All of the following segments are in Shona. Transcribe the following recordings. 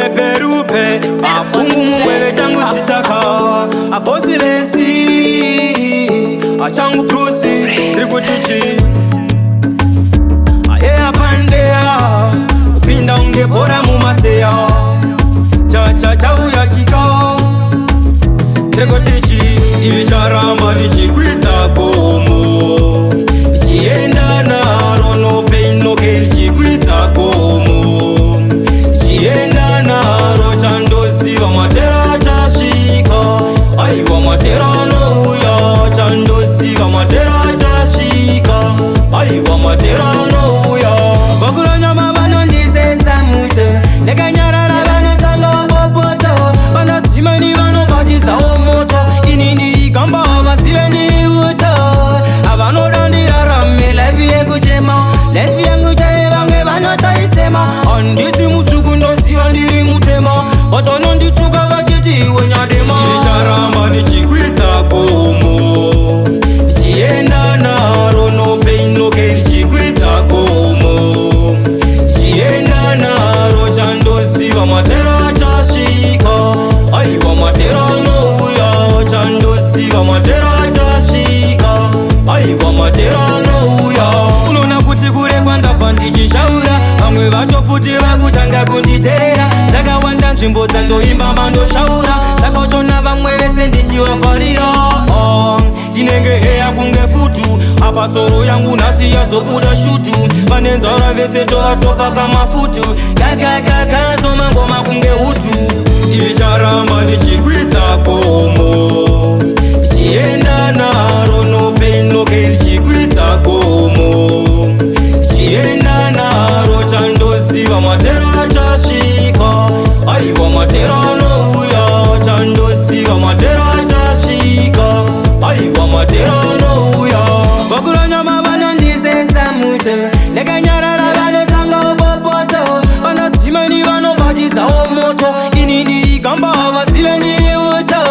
Rupe Abungu mwewe changu sitaka Abosilesi Achangu prusi Trikutichi Aye apandea Upinda ungebora mumatea Cha uya chika Trikutichi Icharamba nichikwita komo Chienda na rono pain no kel chikwita komo Chienda na rochando siva matera chashika Aiwa matera no uya Chando siva matera chashika Aiwa matera no uya Bakura nyama bano ndise samute Nega nyara la bano tanga popoto Bano simani bano batisa omoto Inindiri kamba wasiwe ndiri uto Abano dandira rame Levi yengu chema Levi yengu chae bange bano taisema Andisi muchugu ndosi andiri mutema Batono ndichuga vachiti wenyadema Icharamba nichikwita komo Chienda na rono pain no kel chikwita komo Chienda na rochando siva matera chashika Aiwa matera no uya Chando siva matera chashika Aiwa matera no uya Unona kuti kure kwanda pandichishaura Vamwe vacho futi vakutanga kunditerera Saka wanda nzvimbo dzandoimba mandoshaura Saka uchona vamwe vese ndichivafarira Tinenge heya kunge futu Apa tsoro yangu nasi yazobuda shutu Vanenzara vese tovatopa kama futu Kaka soma ngoma kunge utu Icharamba nichikwita komo Chienda na rono pain no kel chikwita komo Chienda na rochando siva matera chashika Aiwa matera no uya Chando siva matera chashika Aiwa matera no uya Bakura nyama bano ndise samute Nega nyara la bano tanga popoto Bano simani bano batisa omoto Inindiri kamba wasiwe ndiri uto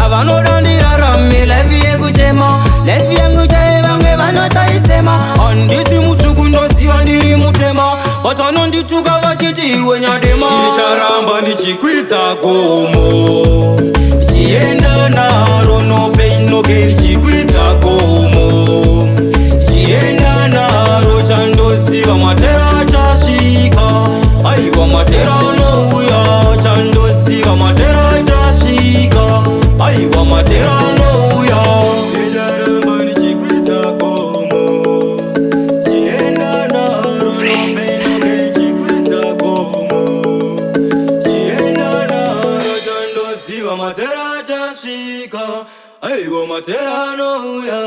Abano dandira rame Levi yengu chema Levi yengu chae bange bano taisema Andisi muchugu ndosi andiri mutema Batono ndichuga vachiti wenyadema Icharamba nichikwita komo Chienda na rono pain no kel chikwita komo Chienda na rochando siva matera chashika Aiwa matera no uya Chando siva matera chashika Aiwa matera no uya Icharamba nichikwita komo Chienda na rono pain no kel chikwita komo Chienda na rochando siva matera chashika Aiwa matera no uya